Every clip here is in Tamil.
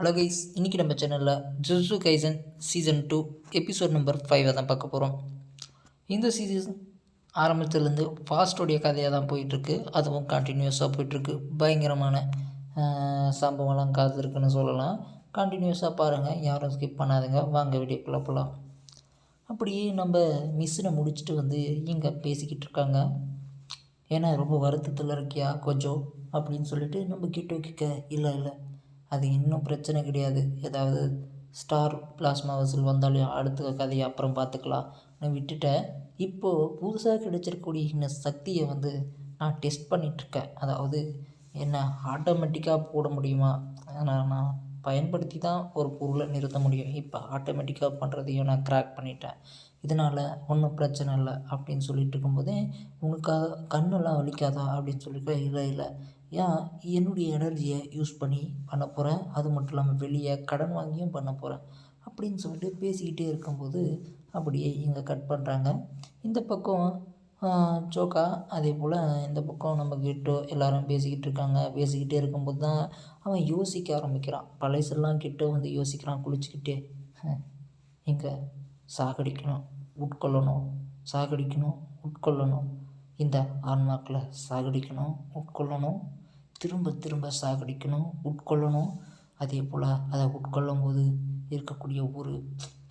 ஹலோ கைஸ், இன்றைக்கி நம்ம சேனலில் jujutsu kaizen season 2 episode number 5 தான் பார்க்க போகிறோம். இந்த சீசன் ஆரம்பத்துலேருந்து ஃபாஸ்டோடைய கதையாக தான் போயிட்டுருக்கு. அதுவும் கண்டினியூஸாக போயிட்டுருக்கு. பயங்கரமான சம்பவம்லாம் காது இருக்குன்னு சொல்லலாம். கண்டினியூஸாக பாருங்கள், யாரும் ஸ்கிப் பண்ணாதுங்க. வாங்க வீடியோக்குள்ளே போகலாம். அப்படியே நம்ம மிஸ்ஸினை முடிச்சுட்டு வந்து இங்கே பேசிக்கிட்டு இருக்காங்க. ஏன்னா ரொம்ப வருத்தத்தில் இருக்கியா கொஞ்சம் அப்படின்னு சொல்லிட்டு நம்ம கிட்ட இல்லை அது இன்னும் பிரச்சனை கிடையாது, ஏதாவது ஸ்டார் பிளாஸ்மா வசூல் வந்தாலும் அடுத்த கதையை அப்புறம் பார்த்துக்கலாம் நான் விட்டுட்டேன். இப்போது புதுசாக கிடைச்சிருக்கக்கூடிய இந்த சக்தியை வந்து நான் டெஸ்ட் பண்ணிகிட்ருக்கேன். அதாவது என்ன ஆட்டோமேட்டிக்காக போட முடியுமா, நான் பயன்படுத்தி தான் ஒரு பொருளை நிறுத்த முடியும். இப்போ ஆட்டோமேட்டிக்காக பண்ணுறதையும் நான் கிராக் பண்ணிட்டேன். இதனால் ஒன்றும் பிரச்சனை இல்லை அப்படின்னு சொல்லிட்டு இருக்கும்போதே உனக்காக கண்ணெல்லாம் வலிக்காதா அப்படின்னு சொல்லிட்டு இல்லை ஏன் என்னுடைய எனர்ஜியை யூஸ் பண்ணி பண்ண போகிறேன். அது மட்டும் இல்லாமல் வெளியே கடன் வாங்கியும் பண்ண போகிறேன் அப்படின்னு சொல்லிட்டு பேசிக்கிட்டே இருக்கும்போது அப்படியே இங்கே கட் பண்ணுறாங்க. இந்த பக்கம் சோக்கா, அதே போல் இந்த பக்கம் நம்ம கிட்டோ எல்லோரும் பேசிக்கிட்டே இருக்கும்போது தான் அவன் யோசிக்க ஆரம்பிக்கிறான். பழசெல்லாம் கிட்டோ வந்து யோசிக்கிறான் குளிச்சுக்கிட்டே. இங்கே சாகடிக்கணும், உட்கொள்ளணும், இந்த ஆன்மாக்களை சாகடிக்கணும், உட்கொள்ளணும், திரும்ப சாகடிக்கணும், உட்கொள்ளணும். அதே போல் அதை உட்கொள்ளும் போது இருக்கக்கூடிய ஒரு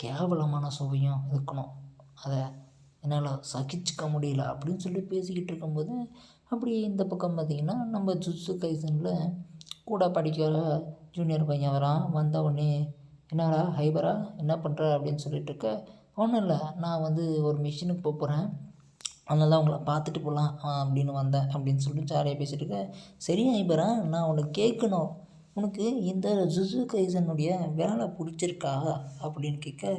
கேவலமான சுவையும் இருக்கணும். அதை என்னால் சகிச்சுக்க முடியல அப்படின்னு சொல்லி பேசிக்கிட்டு இருக்கும்போது அப்படியே இந்த பக்கம் பார்த்திங்கன்னா நம்ம ஜுஜுட்சு கைசனில் கூட படிக்கிற ஜூனியர் பையன் வந்த உடனே என்னடா ஹைபரா என்ன பண்ணுற அப்படின்னு சொல்லிட்டு இருக்க. ஒன்றும் இல்லை, நான் வந்து ஒரு மிஷினுக்கு போகிறேன், அதனால தான் உங்களை பார்த்துட்டு போகலாம் அப்படின்னு வந்தேன் அப்படின்னு சொல்லிட்டு ஜாலியாக பேசிகிட்டு இருக்கேன். சரி ஹைபரா, நான் உனக்கு கேட்கணும், உனக்கு இந்த ஜுஜுட்சு கைசனுடைய வேலை பிடிச்சிருக்கா அப்படின்னு கேட்க,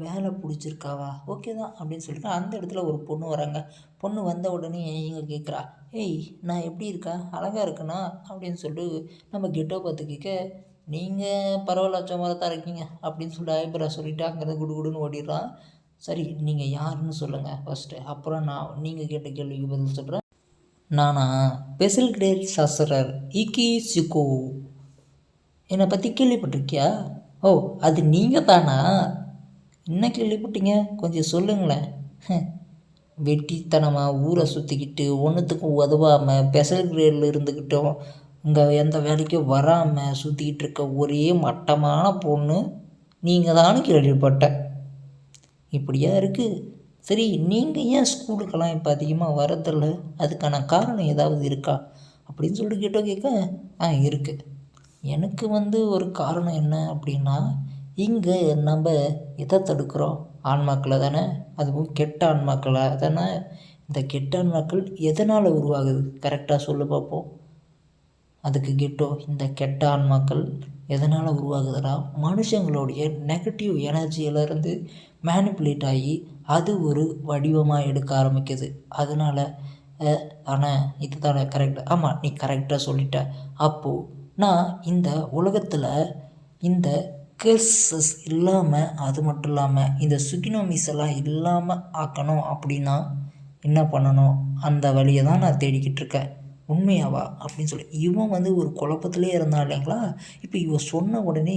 வேலை பிடிச்சிருக்காவா, ஓகே தான் அப்படின்னு சொல்லிட்டு அந்த இடத்துல ஒரு பொண்ணு வராங்க. பொண்ணு வந்த உடனே இங்கே கேட்குறா, ஏய் நான் எப்படி இருக்கா, அழகாக இருக்கேனா அப்படின்னு சொல்லிட்டு நம்ம கெட்டோ பார்த்து கேட்க, நீங்கள் பரவாயில்ல சும்மா தான் இருக்கீங்க அப்படின்னு சொல்லிட்டு ஐபரா சொல்லிவிட்டு அங்கேருந்து குடுன்னு ஓடிடுறான். சரி, நீங்கள் யாருன்னு சொல்லுங்கள் ஃபஸ்ட்டு, அப்புறம் நான் நீங்கள் கேட்ட கேள்விக்கு பதில் சொல்கிறேன். நானா பெசல் கிரேட் சாஸ்திரர் இக்கி சிக்கோ, என்னை பற்றி கேள்விப்பட்டிருக்கியா? ஓ, அது நீங்கள் தானா? என்ன கேள்விப்பட்டீங்க, கொஞ்சம் சொல்லுங்களேன். வெட்டித்தனமாக ஊரை சுற்றிக்கிட்டு ஒன்றுத்துக்கும் உதவாமல் பெசல் கிரேடில் இருந்துக்கிட்டோம், இங்கே எந்த வேலைக்கும் வராமல் சுற்றிக்கிட்டு இருக்க ஒரே மட்டமான பொண்ணு நீங்கள் தானு கேள்விப்பட்டேன். இப்படியா இருக்குது? சரி, நீங்கள் ஏன் ஸ்கூலுக்கெல்லாம் இப்போ அதிகமாக வரதில்ல, அதுக்கான காரணம் ஏதாவது இருக்கா அப்படின்னு சொல்லிட்டு கேட்க இருக்குது. எனக்கு வந்து ஒரு காரணம் என்ன அப்படின்னா, இங்கே நம்ம எதை தடுக்கிறோம், ஆன்மாக்களை தானே, அதுவும் கெட்ட ஆன்மாக்களை தானே. இந்த கெட்ட ஆன்மாக்கள் எதனால் உருவாகுது கரெக்டாக சொல்லு பார்ப்போம். அதுக்கு கெட்டோ, இந்த கெட்ட ஆன்மாக்கள் எதனால் உருவாகுதுன்னா மனுஷங்களுடைய நெகட்டிவ் எனர்ஜியிலேருந்து மேனிப்புலேட் ஆகி அது ஒரு வடிவமாக எடுக்க ஆரம்பிக்குது. அதனால் ஆனால் இது தானே கரெக்ட், ஆமாம் நீ கரெக்டாக சொல்லிட்ட. அப்போது நான் இந்த உலகத்தில் இந்த கேர்சஸ் இல்லாமல், அது மட்டும் இல்லாமல் இந்த சுகினோமிஸ் எல்லாம் இல்லாமல் ஆக்கணும் அப்படின்னா என்ன பண்ணணும், அந்த வழியை தான் நான் தேடிக்கிட்டு இருக்கேன். உண்மையாவா அப்படின்னு சொல்லி இவன் வந்து ஒரு குழப்பத்திலே இருந்தான் இல்லைங்களா. இப்போ இவ சொன்ன உடனே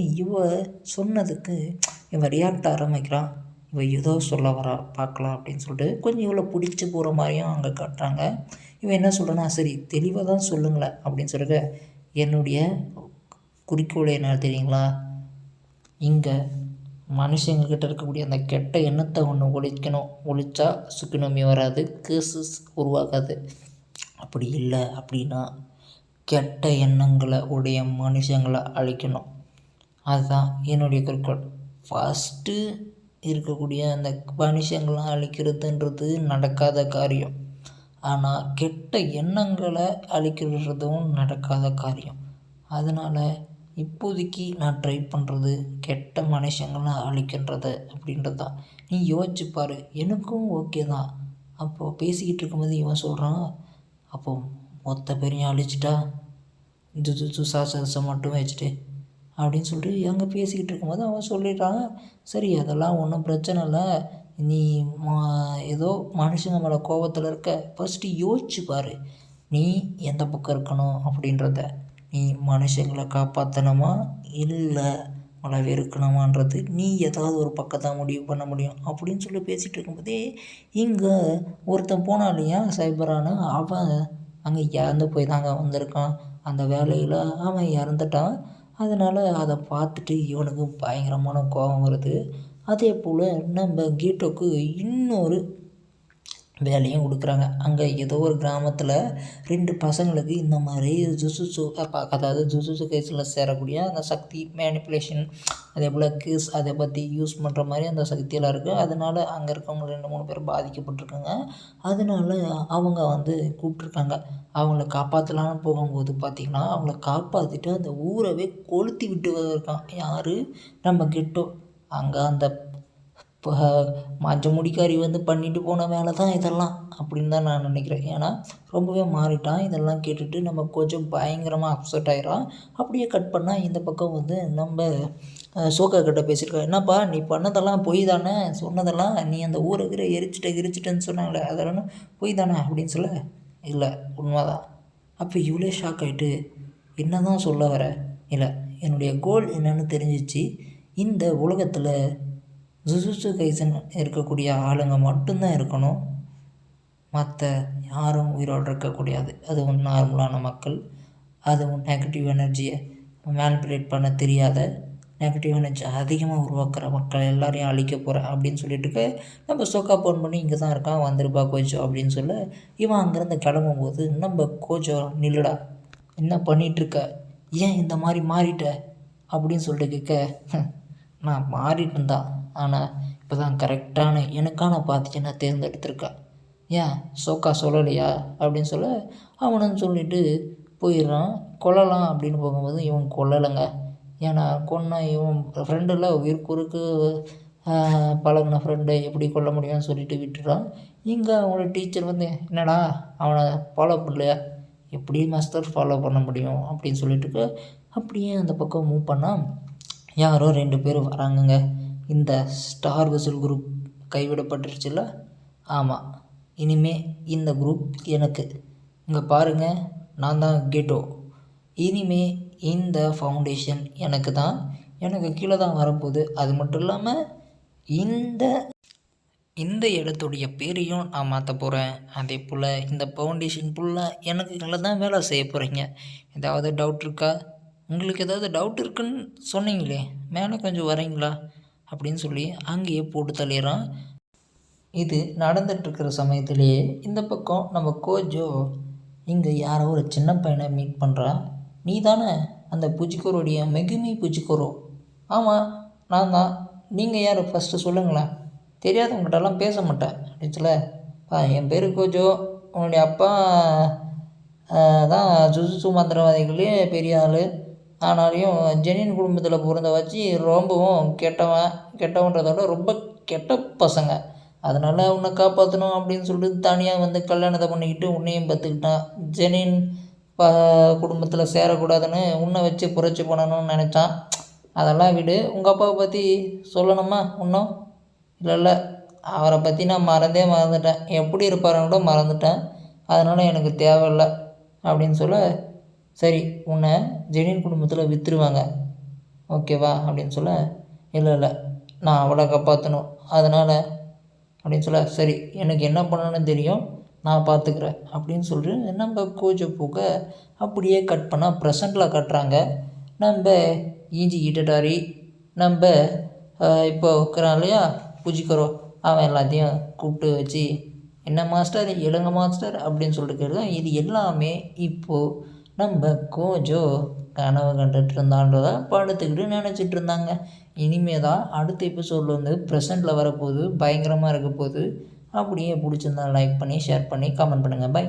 சொன்னதுக்கு இவன் ரியாக்ட் ஆரம்பிக்கிறான். இவன் ஏதோ சொல்ல வரா பார்க்கலாம் அப்படின்னு சொல்லிட்டு கொஞ்சம் இவ்வளோ பிடிச்சி போகிற மாதிரியும் அங்கே காட்டுறாங்க. இவன் என்ன சொல்கிறான்னா, சரி தெளிவாக தான் சொல்லுங்களேன் அப்படின்னு சொல்லிட்டு, என்னுடைய குறிக்கோள் என்ன தெரியுங்களா, இங்கே மனுஷங்கக்கிட்ட இருக்கக்கூடிய அந்த கெட்ட எண்ணத்தை ஒன்று ஒழிச்சா சுக்கினோமி வராது, கேசஸ் உருவாகாது. அப்படி இல்லை அப்படின்னா கெட்ட எண்ணங்களை உடைய மனுஷங்களை அழிக்கணும். அதுதான் என்னுடைய குறிக்கோள். ஃபஸ்ட்டு இருக்கக்கூடிய அந்த மனுஷங்களை அழிக்கிறதுன்றது நடக்காத காரியம். ஆனால் கெட்ட எண்ணங்களை அழிக்கிறதும் நடக்காத காரியம். அதனால் இப்போதைக்கு நான் ட்ரை பண்ணுறது கெட்ட மனுஷங்களை அழிக்கின்றது அப்படின்றது தான். நீ யோசிச்சு பாரு, எனக்கும் ஓகே தான். அப்போது பேசிக்கிட்டு இருக்கும்போது இவன் சொல்கிறான், அப்போது மொத்த பேரையும் அழிச்சிட்டா ஜுஜுட்சு சாஸ்திரத்தை மட்டும் வச்சுட்டு அப்படின்னு சொல்லிட்டு அங்கே பேசிக்கிட்டு இருக்கும்போது அவன் சொல்லிடுறான், சரி அதெல்லாம் ஒன்றும் பிரச்சனை இல்லை, நீ ஏதோ மனுஷங்க மேலே கோபத்தில் இருக்க, ஃபஸ்ட்டு யோசிச்சு பாரு நீ எந்த பக்கம் இருக்கணும் அப்படின்றத. நீ மனுஷங்களை காப்பாற்றணுமா இல்லை மழை வெறுக்கணுமான்றது நீ ஏதாவது ஒரு பக்கத்தை முடிவு பண்ண முடியும் அப்படின்னு சொல்லி பேசிகிட்டு இருக்கும்போதே இங்கே ஒருத்தன் போனான் இல்லையா சைபரானு, அவன் அங்கே இறந்து போய் தாங்க வந்திருக்கான். அந்த வேலையில் அவன் இறந்துட்டான். அதனால் அதை பார்த்துட்டு இவனுக்கு பயங்கரமான கோபம் வருது. அதே போல் நம்ம கீட்டோக்கு இன்னொரு வேலையும் கொடுக்குறாங்க. அங்கே ஏதோ ஒரு கிராமத்தில் 2 பசங்களுக்கு இந்த மாதிரி ஜுசுட்சு அதாவது ஜுசுட்சு கைஸில் சேரக்கூடிய அந்த சக்தி மேனிப்புலேஷன், அதே போல் கிஸ் அதை பற்றி யூஸ் பண்ணுற மாதிரி அந்த சக்தியெல்லாம் இருக்குது. அதனால் அங்கே இருக்கவங்க 2-3 பேர் பாதிக்கப்பட்டிருக்காங்க. அதனால அவங்க கூப்பிட்ருக்காங்க. அவங்கள காப்பாற்றலான்னு போகும்போது பார்த்திங்கன்னா அவங்கள காப்பாற்றிட்டு அந்த ஊரவே கொளுத்தி விட்டு இருக்கான். யார்? நம்ம கெட்டோ. அங்கே அந்த இப்போ மஞ்ச முடிக்காரி பண்ணிட்டு போன வேலை தான் இதெல்லாம் அப்படின்னு தான் நான் நினைக்கிறேன். ஏன்னா ரொம்பவே மாறிட்டான். இதெல்லாம் கேட்டுட்டு நம்ம கொஞ்சம் பயங்கரமாக அப்செட் ஆகிடும். அப்படியே கட் பண்ணால் இந்த பக்கம் நம்ம சோகா கிட்ட பேசியிருக்கோம். என்னப்பா நீ பண்ணதெல்லாம் பொய் தானே, சொன்னதெல்லாம் நீ அந்த ஊரை கிரிச்சிட்டேன்னு சொன்னாங்களே அதெல்லாம் பொய் தானே அப்படின்னு சொல்ல, இல்லை உண்மைதான். அப்போ இவ்வளோ ஷாக் ஆகிட்டு என்ன தான் சொல்ல வர? இல்லை, என்னுடைய கோல் என்னென்னு தெரிஞ்சிச்சு. இந்த உலகத்தில் ஜுஜுட்சு கைசன் இருக்கக்கூடிய ஆளுங்க மட்டும்தான் இருக்கணும், மற்ற யாரும் உயிரோடு இருக்கக்கூடாது. அதுவும் நார்மலான மக்கள், அதுவும் நெகட்டிவ் எனர்ஜியை மேனிப்புலேட் பண்ண தெரியாத, நெகட்டிவ் எனர்ஜி அதிகமாக உருவாக்குற மக்கள் எல்லாரையும் அழிக்க போகிறேன் அப்படின்னு சொல்லிட்டு நம்ம சோக்கா ஃபோன் பண்ணி இங்கே தான் இருக்கான், வந்துருப்பா கோச்சோ அப்படின்னு சொல்ல, இவன் அங்கேருந்து கிளம்பும்போது நம்ம கோச்சோ நில்லுடா, என்ன பண்ணிகிட்ருக்க, ஏன் இந்த மாதிரி மாறிட்ட அப்படின்னு சொல்லிட்டு கேட்க, நான் மாறிட்டேன் தான், ஆனால் இப்போ தான் கரெக்டான எனக்கான பாத்தியை நான் தேர்ந்தெடுத்திருக்கேன், ஏன் சோக்கா சொல்லலையா அப்படின்னு சொல்ல, அவனும் சொல்லிவிட்டு போயிடுறான். கொல்லலாம் அப்படின்னு போகும்போது இவன் கொல்லலைங்க. ஏன்னா கொன்ன இவன் ஃப்ரெண்டில் உயிர் குறுக்கு பழகின ஃப்ரெண்டை எப்படி கொல்ல முடியும்னு சொல்லிட்டு விட்டுறான். இங்கே அவனோட டீச்சர் என்னடா அவனை ஃபாலோ பண்ணலையா, எப்படி மாஸ்டர் ஃபாலோ பண்ண முடியும் அப்படின்னு சொல்லிட்டு அப்படியே அந்த பக்கம் மூவ் பண்ணால் யாரோ 2 பேர் வராங்கங்க. இந்த ஸ்டார் வெசல் குரூப் கைவிடப்பட்டுருச்சுல்ல, ஆமாம், இனிமே இந்த குரூப் எனக்கு. இங்கே பாருங்கள், நான் தான் கெட்டோ. இனிமே இந்த ஃபவுண்டேஷன் எனக்கு தான், எனக்கு கீழே தான் வரப்போகுது. அது மட்டும் இல்லாமல் இந்த இடத்துடைய பேரையும் நான் மாற்ற போகிறேன். அதே போல் இந்த ஃபவுண்டேஷன் ஃபுல்லாக எனக்கு கீழே தான் வேலை செய்ய போகிறீங்க. ஏதாவது டவுட் இருக்கா? உங்களுக்கு ஏதாவது டவுட் இருக்குன்னு சொன்னீங்களே, மேலே கொஞ்சம் வரீங்களா அப்படின்னு சொல்லி அங்கேயே போட்டு தள்ளிடுறான். இது நடந்துகிட்ருக்கிற சமயத்துலேயே இந்த பக்கம் நம்ம கோஜோ இங்கே யாரோ ஒரு சின்ன பையனை மீட் பண்ணுறான். நீ தானே அந்த புஜிக்கோரோடைய மெகுமி புஜிக்கோரோ? ஆமாம், நான் தான். நீங்கள் யார் ஃபஸ்ட்டு சொல்லுங்களேன், தெரியாதவங்ககிட்டலாம் பேச மாட்டேன் அப்படின்னு சொல்ல, என் பேர் கோஜோ, உன்னுடைய அப்பா தான் ஜுஜுட்சு மந்திரவாதிகளே பெரிய ஆள், ஆனாலையும் ஜெனின் குடும்பத்தில் பிறந்த வச்சு ரொம்பவும் கெட்டவன்றதோட ரொம்ப கெட்ட பசங்க. அதனால் உன்னை காப்பாற்றணும் அப்படின்னு சொல்லிட்டு தனியாக கல்யாணத்தை பண்ணிக்கிட்டு உன்னையும் பார்த்துக்கிட்டான். ஜெனின் குடும்பத்தில் சேரக்கூடாதுன்னு உன்னை வச்சு புரட்சி பண்ணணும்னு நினச்சான். அதெல்லாம் விடு, உங்கள் அப்பாவை பற்றி சொல்லணுமா இன்னும்? இல்லை, அவரை பற்றி நான் மறந்துட்டேன். எப்படி இருப்பாருன்னு கூட மறந்துட்டேன். அதனால் எனக்கு தேவையில்லை அப்படின்னு சொல்ல, சரி உன்னை ஜெனின் குடும்பத்தில் விற்றுருவாங்க ஓகேவா அப்படின்னு சொல்ல, இல்லை நான் அவளை காப்பாற்றணும் அதனால் அப்படின்னு சொல்ல, சரி எனக்கு என்ன பண்ணணும்னு தெரியும், நான் பார்த்துக்கிறேன் அப்படின்னு சொல்லிட்டு நம்ம கோஜோ போக அப்படியே கட் பண்ணால் ப்ரெசண்ட்டில் கட்டுறாங்க. நம்ம ஈஜி இட்டடாரி நம்ம இப்போ இருக்கிறான் இல்லையா புஜிக்கோரோ, அவன் எல்லாத்தையும் கூப்பிட்டு வச்சு என்ன மாஸ்டர் எழுங்க மாஸ்டர் அப்படின்னு சொல்லிட்டு கேட்குறேன். இது எல்லாமே இப்போது நம்ம கோஜோ கனவு கண்டுட்டு இருந்தான்றதை படுத்துக்கிட்டு நினச்சிட்டு இருந்தாங்க. இனிமே தான் அடுத்த எபிசோடில் ப்ரெசண்ட்டில் வரப்போகுது, பயங்கரமாக இருக்க போகுது. அப்படியே பிடிச்சிருந்தா லைக் பண்ணி ஷேர் பண்ணி கமெண்ட் பண்ணுங்கள். பை.